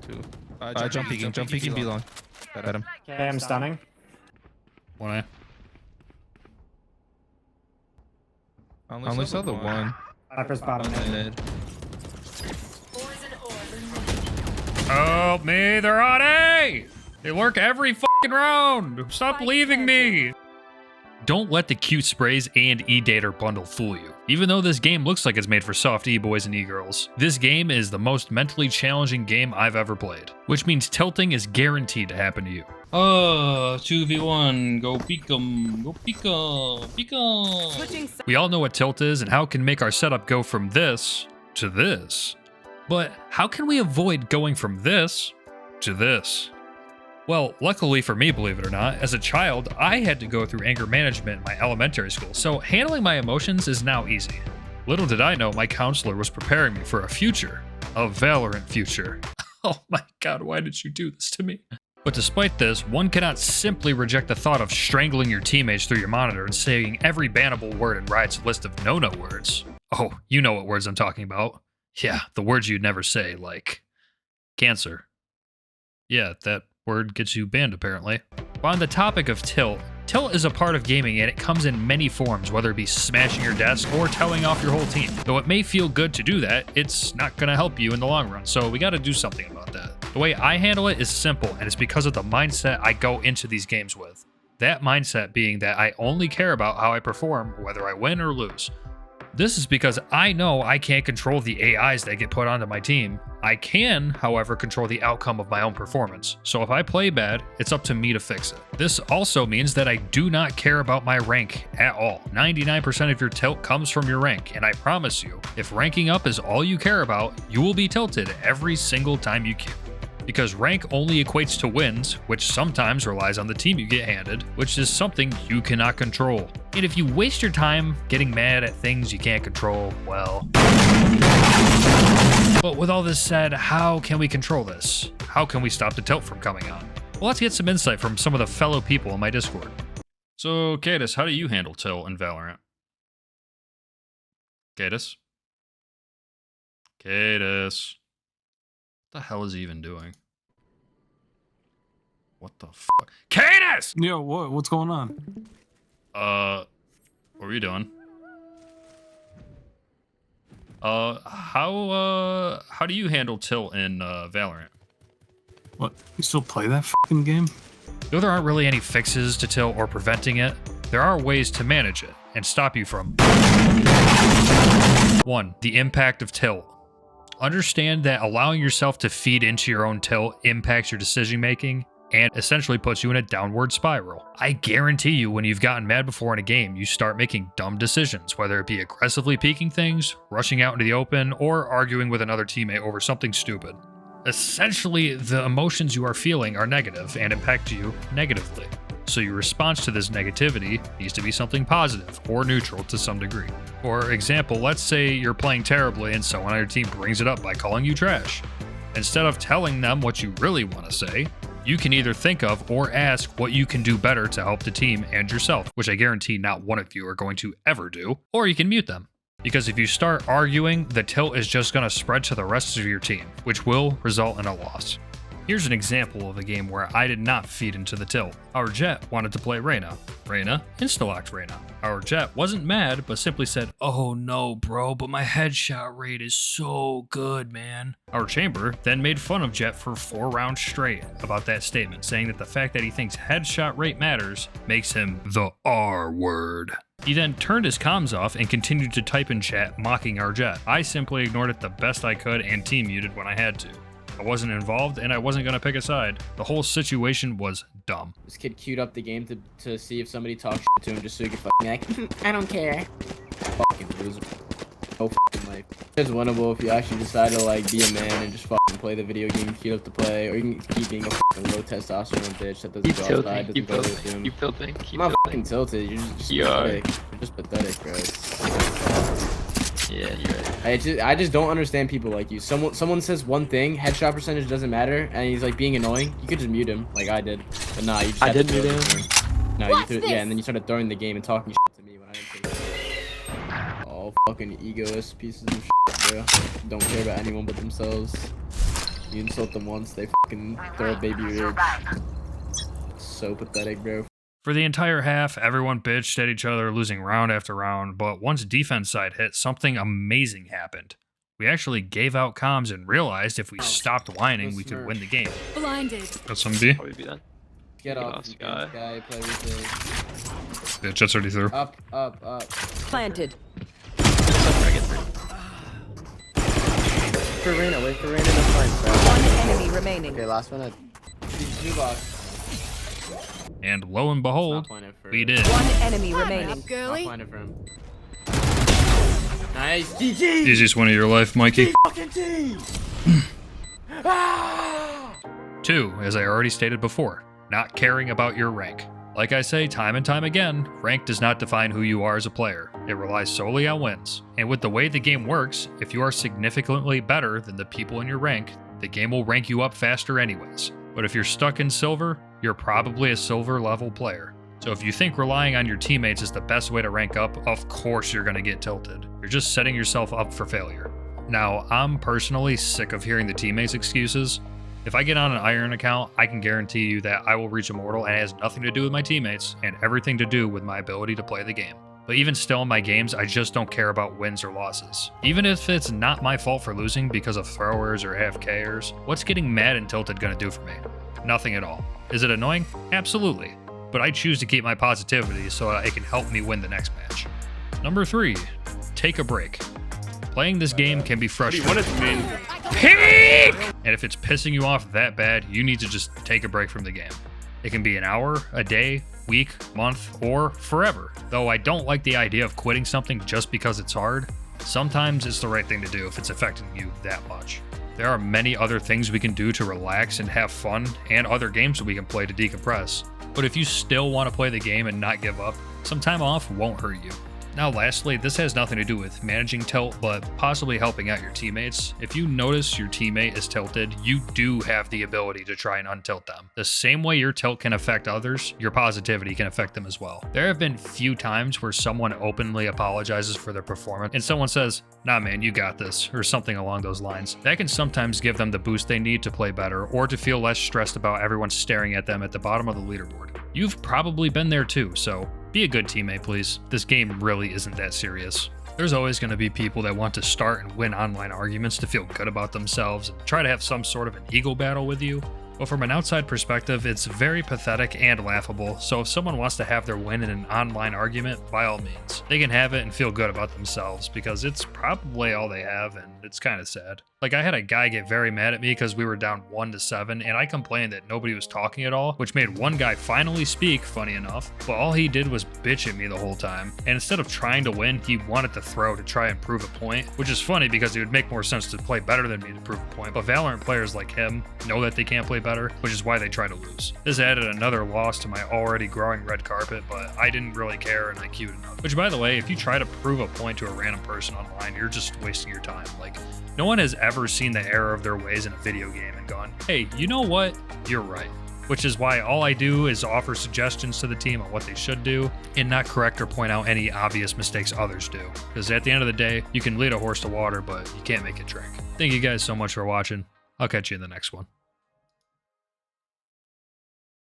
Two. Jump peeking, be long. Got him. Okay, I'm stunning. One eye. I only saw the one. Viper's bottom mid. Help me, they're on A! They lurk every fucking round! Stop leaving me! Don't let the cute sprays and E-Dater bundle fool you. Even though this game looks like it's made for soft E-boys and E-girls, this game is the most mentally challenging game I've ever played, which means tilting is guaranteed to happen to you. Oh, 2v1, go peek 'em, go peek 'em, peek 'em. We all know what tilt is and how it can make our setup go from this to this. But how can we avoid going from this to this? Well, luckily for me, believe it or not, as a child, I had to go through anger management in my elementary school, so handling my emotions is now easy. Little did I know my counselor was preparing me for a future. A Valorant future. Oh my god, why did you do this to me? But despite this, one cannot simply reject the thought of strangling your teammates through your monitor and saying every bannable word in Riot's list of no-no words. Oh, you know what words I'm talking about. Yeah, the words you'd never say, like cancer. Yeah, that word gets you banned apparently. But on the topic of tilt is a part of gaming and it comes in many forms, whether it be smashing your desk or telling off your whole team. Though it may feel good to do that, it's not gonna help you in the long run, so we gotta do something about that. The way I handle it is simple, and it's because of the mindset I go into these games with. That mindset being that I only care about how I perform, whether I win or lose. This is because I know I can't control the AIs that get put onto my team. I can, however, control the outcome of my own performance. So if I play bad, it's up to me to fix it. This also means that I do not care about my rank at all. 99% of your tilt comes from your rank, and I promise you, if ranking up is all you care about, you will be tilted every single time you kill. Because rank only equates to wins, which sometimes relies on the team you get handed, which is something you cannot control. And if you waste your time getting mad at things you can't control, well... But with all this said, how can we control this? How can we stop the tilt from coming on? Well, let's get some insight from some of the fellow people in my Discord. So, Cadus, how do you handle tilt in Valorant? Cadus? Cadus? What the hell is he even doing? What the fuck? Cadus! Yo, what's going on? What were you doing? How do you handle tilt in Valorant? What? You still play that fucking game? Though there aren't really any fixes to tilt or preventing it, there are ways to manage it and stop you from 1. The impact of tilt. Understand that allowing yourself to feed into your own tilt impacts your decision making and essentially puts you in a downward spiral. I guarantee you when you've gotten mad before in a game, you start making dumb decisions, whether it be aggressively peeking things, rushing out into the open, or arguing with another teammate over something stupid. Essentially, the emotions you are feeling are negative and impact you negatively. So your response to this negativity needs to be something positive or neutral to some degree. For example, let's say you're playing terribly and someone on your team brings it up by calling you trash. Instead of telling them what you really want to say, you can either think of or ask what you can do better to help the team and yourself, which I guarantee not one of you are going to ever do, or you can mute them. Because if you start arguing, the tilt is just going to spread to the rest of your team, which will result in a loss. Here's an example of a game where I did not feed into the tilt. Our Jet wanted to play Reyna. Reyna insta-locked Reyna. Our Jet wasn't mad, but simply said, "Oh no, bro, but my headshot rate is so good, man." Our Chamber then made fun of Jet for 4 rounds straight about that statement, saying that the fact that he thinks headshot rate matters makes him the R word. He then turned his comms off and continued to type in chat, mocking our Jet. I simply ignored it the best I could and team muted when I had to. I wasn't involved, and I wasn't going to pick a side. The whole situation was dumb. This kid queued up the game to see if somebody talks shit to him just so he could fucking like, I don't care. Fucking loser. No fucking life. It's winnable if you actually decide to like be a man and just fucking play the video game you queued up to play, or you can keep being a fucking low testosterone bitch that doesn't go outside, doesn't go to the gym. Keep tilting. I'm not fucking tilted. You're just pathetic. You're just pathetic, bro. Yeah, you're right. I just don't understand people like you. Someone says one thing, headshot percentage doesn't matter, and he's like being annoying. You could just mute him, like I did. But nah, you just had to mute him. No, you threw, yeah, and then you started throwing the game and talking shit to me when I didn't say. All fucking egoist pieces of shit, bro. Don't care about anyone but themselves. You insult them once, they fucking throw a baby ridge. So pathetic, bro. For the entire half, everyone bitched at each other, losing round after round, but once defense side hit, something amazing happened. We actually gave out comms and realized if we stopped whining, we could win the game. Blinded. Got some B. Probably be done. Get off, Last you guy. guy. Play with Yeah, Jet's already through. it. Up. Planted. For Reyna, wait for Reyna to find One enemy remaining. Okay, last one. New box. And lo and behold, we did. One enemy remaining. Not Girly. playing it for him. Nice. GG. Easiest win of your life, Mikey. Fucking T. 2, as I already stated before, not caring about your rank. Like I say time and time again, rank does not define who you are as a player. It relies solely on wins. And with the way the game works, if you are significantly better than the people in your rank, the game will rank you up faster anyways. But if you're stuck in silver, you're probably a silver level player. So if you think relying on your teammates is the best way to rank up, of course you're going to get tilted. You're just setting yourself up for failure. Now, I'm personally sick of hearing the teammates' excuses. If I get on an Iron account, I can guarantee you that I will reach Immortal, and it has nothing to do with my teammates and everything to do with my ability to play the game. But even still in my games, I just don't care about wins or losses. Even if it's not my fault for losing because of throwers or AFKers, what's getting mad and tilted gonna do for me? Nothing at all. Is it annoying? Absolutely. But I choose to keep my positivity so that it can help me win the next match. Number 3, take a break. Playing this game can be frustrating. And if it's pissing you off that bad, you need to just take a break from the game. It can be an hour, a day, week, month, or forever. Though I don't like the idea of quitting something just because it's hard, sometimes it's the right thing to do if it's affecting you that much. There are many other things we can do to relax and have fun, and other games that we can play to decompress. But if you still want to play the game and not give up, some time off won't hurt you. Now lastly, this has nothing to do with managing tilt, but possibly helping out your teammates. If you notice your teammate is tilted, you do have the ability to try and untilt them. The same way your tilt can affect others, your positivity can affect them as well. There have been few times where someone openly apologizes for their performance and someone says, "Nah man, you got this," or something along those lines. That can sometimes give them the boost they need to play better or to feel less stressed about everyone staring at them at the bottom of the leaderboard. You've probably been there too, so be a good teammate, please. This game really isn't that serious. There's always going to be people that want to start and win online arguments to feel good about themselves and try to have some sort of an ego battle with you. But from an outside perspective, it's very pathetic and laughable, so if someone wants to have their win in an online argument, by all means. They can have it and feel good about themselves, because it's probably all they have, and it's kind of sad. Like, I had a guy get very mad at me because we were down 1-7, and I complained that nobody was talking at all, which made one guy finally speak, funny enough, but all he did was bitch at me the whole time. And instead of trying to win, he wanted to throw to try and prove a point, which is funny because it would make more sense to play better than me to prove a point, but Valorant players like him know that they can't play better, which is why they try to lose. This added another loss to my already growing red carpet, but I didn't really care and I queued enough. Which, by the way, if you try to prove a point to a random person online, you're just wasting your time. Like, no one has ever seen the error of their ways in a video game and gone, "Hey, you know what? You're right." Which is why all I do is offer suggestions to the team on what they should do and not correct or point out any obvious mistakes others do. Because at the end of the day, you can lead a horse to water, but you can't make it drink. Thank you guys so much for watching. I'll catch you in the next one.